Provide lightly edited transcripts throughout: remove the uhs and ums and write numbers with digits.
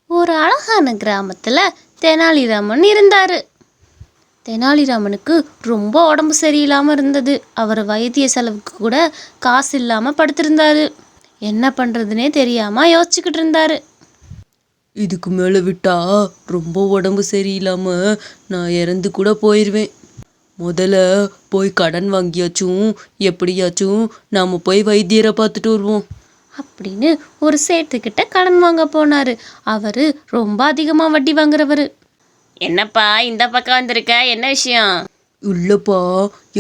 ஒரு அழகான கிராமத்தில் தெனாலிராமன் இருந்தார். தெனாலிராமனுக்கு ரொம்ப உடம்பு சரியில்லாமல் இருந்தது. அவர் வைத்திய செலவுக்கு கூட காசு இல்லாமல் படுத்திருந்தாரு. என்ன பண்ணுறதுனே தெரியாமல் யோசிச்சுக்கிட்டு இருந்தாரு. இதுக்கு மேலே விட்டா ரொம்ப உடம்பு சரியில்லாமல் நான் இறந்து கூட போயிடுவேன். முதல்ல போய் கடன் வாங்கியாச்சும் எப்படியாச்சும் நாம் போய் வைத்தியரை பார்த்துட்டு வருவோம் அப்படின்னு ஒரு சேட்டுக்கிட்ட கடன் வாங்க போனார். அவர் ரொம்ப அதிகமாக வட்டி வாங்குறவர். என்னப்பா இந்த பக்கம் வந்திருக்க, என்ன விஷயம்? இல்லைப்பா,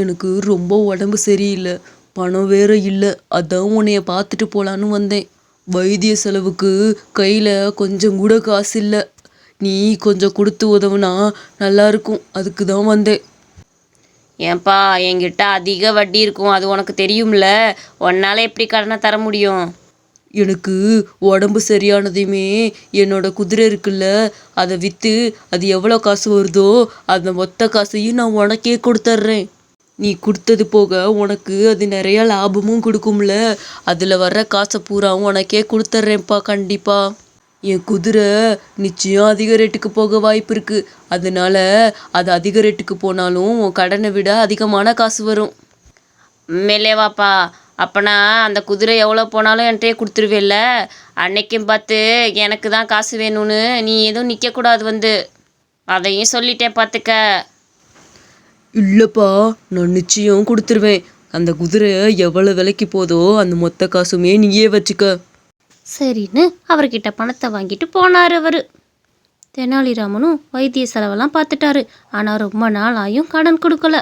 எனக்கு ரொம்ப உடம்பு சரியில்லை, பணம் வேற இல்லை, அதான் உன்னைய பார்த்துட்டு போகலான்னு வந்தேன். வைத்திய செலவுக்கு கையில் கொஞ்சம் கூட காசு இல்லை. நீ கொஞ்சம் கொடுத்து உதவுனா நல்லாயிருக்கும், அதுக்கு தான் வந்தேன். ஏன்பா, என்கிட்ட அதிக வட்டி இருக்கும், அது உனக்கு தெரியும்ல. உன்னால் எப்படி கடனை தர முடியும்? எனக்கு உடம்பு சரியானதையுமே என்னோட குதிரை இருக்குல்ல, அதை விற்று அது எவ்வளோ காசு வருதோ அந்த மொத்த காசையும் நான் உனக்கே கொடுத்துட்றேன். நீ கொடுத்தது போக உனக்கு அது நிறையா லாபமும் கொடுக்கும்ல, அதில் வர்ற காசை பூரா உனக்கே கொடுத்துட்றேன்ப்பா. கண்டிப்பாக என் குதிரை நிச்சயம் அதிக ரேட்டுக்கு போக வாய்ப்பு இருக்குது. அதனால அது அதிக ரேட்டுக்கு போனாலும் உன் கடனை விட அதிகமான காசு வரும். மேலேவாப்பா, அப்போனா அந்த குதிரை எவ்வளோ போனாலும் என்கிட்டயே கொடுத்துருவேல்ல. அன்னைக்கும் பார்த்து எனக்கு தான் காசு வேணும்னு நீ எதுவும் நிற்கக்கூடாது, அதையும் சொல்லிட்டேன் பார்த்துக்க. இல்லைப்பா, நான் நிச்சயம் கொடுத்துருவேன். அந்த குதிரை எவ்வளோ விலைக்கு போதோ அந்த மொத்த காசுமே நீயே வச்சுக்க. சரின்னு அவர்கிட்ட பணத்தை வாங்கிட்டு போனார் அவர். தெனாலிராமனும் வைத்திய செலவெல்லாம் பார்த்துட்டாரு. ஆனால் ரொம்ப நாள் ஆயும் கடன் கொடுக்கல.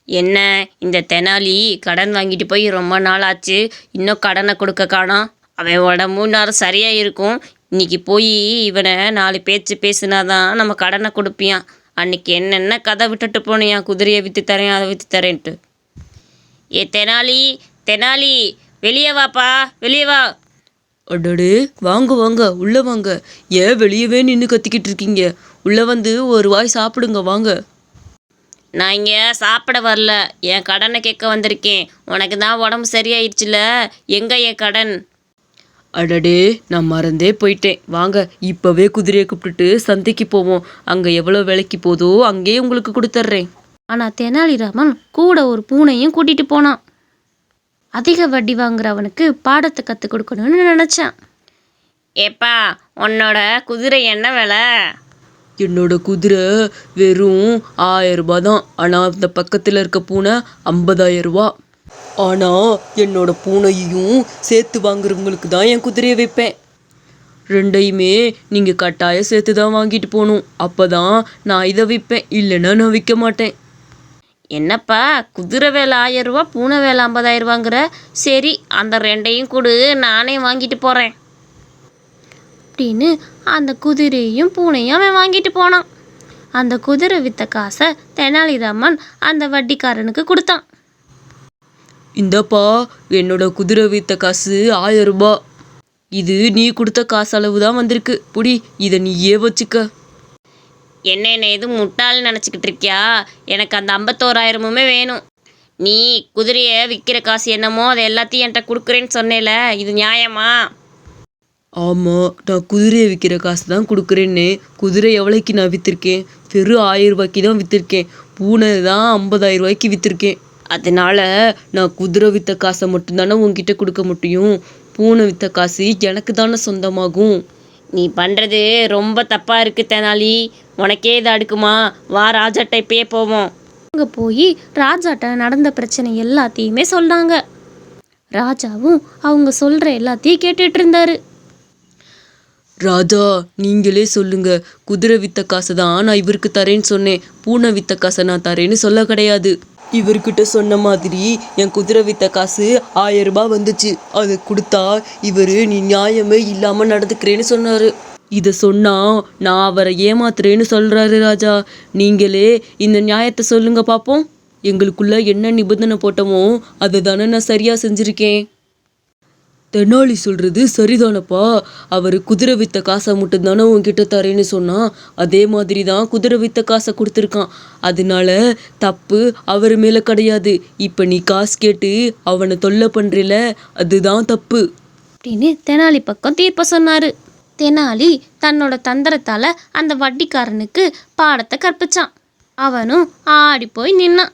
என்ன இந்த தெனாலி கடன் வாங்கிட்டு போய் ரொம்ப நாள் ஆச்சு, இன்னும் கடனை கொடுக்க காணோம். அவன் உடம்பும் நேரம் சரியாக இருக்கும். இன்னைக்கு போய் இவனை 4 பேச்சு பேசுனாதான் நம்ம கடனை கொடுப்பியான். அன்னைக்கு என்னென்ன கதை விட்டுட்டு போனியான், குதிரையை விற்று தரேன் அதை விற்று தரேன்ட்டு. ஏ தெனாலி, தெனாலி வெளியே வாப்பா, வெளியே வா. அடடே, வாங்க வாங்க, உள்ளே வாங்க. ஏன் வெளியவே நின்று கத்திக்கிட்டு இருக்கீங்க? உள்ளே வந்து ஒரு வாய் சாப்பிடுங்க, வாங்க. நான் இங்கே சாப்பிட வரல, என் கடனை கேட்க வந்திருக்கேன். உனக்கு தான் உடம்பு சரியாயிடுச்சுல, எங்கே என் கடன்? அடடே, நான் மறந்தே போயிட்டேன். வாங்க, இப்போவே குதிரையை கூப்பிட்டுட்டு சந்தைக்கு போவோம். அங்கே எவ்வளோ விலைக்கு போதோ அங்கேயே உங்களுக்கு கொடுத்துட்றேன். ஆனால் தெனாலிராமன் கூட ஒரு பூனையும் கூட்டிகிட்டு போனான். அதிக வட்டி வாங்குறவனுக்கு பாடத்தை கற்றுக் கொடுக்கணும்னு நினச்சான். ஏப்பா, உன்னோட குதிரை என்ன விலை? என்னோட குதிரை வெறும் 1000 ரூபாய் தான். ஆனால் அந்த பக்கத்தில் இருக்க பூனை 50,000 ரூபா. ஆனால் என்னோட பூனையையும் சேர்த்து வாங்குறவங்களுக்கு தான் என் குதிரையை வைப்பேன். ரெண்டையுமே நீங்கள் கட்டாயம் சேர்த்து தான் வாங்கிட்டு போகணும். அப்போ தான் நான் இதை விற்பேன், இல்லைன்னா நான் விற்க மாட்டேன். என்னப்பா, குதிரை வேலை 1000 ரூபா, பூனை வேலை 50,000 ரூபாங்கிற? சரி, அந்த ரெண்டையும் கொடு, நானே வாங்கிட்டு போகிறேன் அப்படின்னு அந்த குதிரையும் பூனையும் அவன் வாங்கிட்டு போனான். அந்த குதிரை விற்ற காசை தெனாலிராமன் அந்த வட்டிக்காரனுக்கு கொடுத்தான். இந்தப்பா, என்னோட குதிரை விற்ற காசு 1000 ரூபாய். இது நீ கொடுத்த காசு அளவு தான் வந்திருக்கு. புடி, இதை நீயே வச்சுக்க. என்ன எதுவும் முட்டாள்னு நினச்சிக்கிட்டு இருக்கியா? எனக்கு அந்த 51,000மே வேணும். நீ குதிரையை விற்கிற காசு என்னமோ அதை எல்லாத்தையும் என்கிட்ட கொடுக்குறேன்னு சொன்னேல, இது நியாயமா? ஆமாம், நான் குதிரையை விற்கிற காசு தான் கொடுக்குறேன்னே. குதிரை எவ்வளோக்கு நான் விற்றுருக்கேன்? வெறும் 1000 ரூபாய்க்கு தான் விற்றுருக்கேன். பூனை தான் 50,000 ரூபாய்க்கு விற்றுருக்கேன். அதனால நான் குதிரை விற்ற காசை மட்டும்தானே உங்ககிட்ட கொடுக்க முடியும். பூனை விற்ற காசு எனக்கு தானே சொந்தமாகும். நீ பண்ணுறது ரொம்ப தப்பாக இருக்குது தெனாலி. உனக்கே இது அடுக்குமா? வா, ராஜாட்ட இப்பயே போவோம். அங்கே போய் ராஜாட்ட நடந்த பிரச்சனை எல்லாத்தையுமே சொன்னாங்க. ராஜாவும் அவங்க சொல்கிற எல்லாத்தையும் கேட்டுட்டு இருந்தாரு. ராஜா, நீங்களே சொல்லுங்க. குதிரை விற்ற காசை தான் நான் இவருக்கு தரேன்னு சொன்னேன். பூனை விற்ற காசை நான் தரேன்னு சொல்ல கிடையாது. இவர்கிட்ட சொன்ன மாதிரி என் குதிரை விற்ற காசு 1000 ரூபாய் வந்துச்சு. அதை கொடுத்தா இவர் நீ நியாயமே இல்லாமல் நடந்துக்கிறேன்னு சொன்னார். இதை சொன்னால் நான் அவரை ஏமாத்துறேன்னு சொல்கிறாரு ராஜா. நீங்களே இந்த நியாயத்தை சொல்லுங்க பார்ப்போம். எங்களுக்குள்ள என்ன நிபந்தனை போட்டோமோ அதை தானே நான் சரியாக செஞ்சுருக்கேன். தெனாலி சொல்கிறது சரிதானப்பா. அவர் குதிரை விற்ற காசை மட்டும்தானே உங்ககிட்ட தரேன்னு சொன்னான். அதே மாதிரி தான் குதிரை விற்ற காசை கொடுத்துருக்கான். அதனால தப்பு அவர் மேலே கிடையாது. இப்போ நீ காசு கேட்டு அவனை தொல்லை பண்ணுறில, அதுதான் தப்பு அப்படின்னு தெனாலி பக்கம் தீர்ப்ப சொன்னார். தெனாலி தன்னோட தந்திரத்தால் அந்த வட்டிக்காரனுக்கு பாடத்தை கற்பிச்சான். அவனும் ஆடி போய் நின்னான்.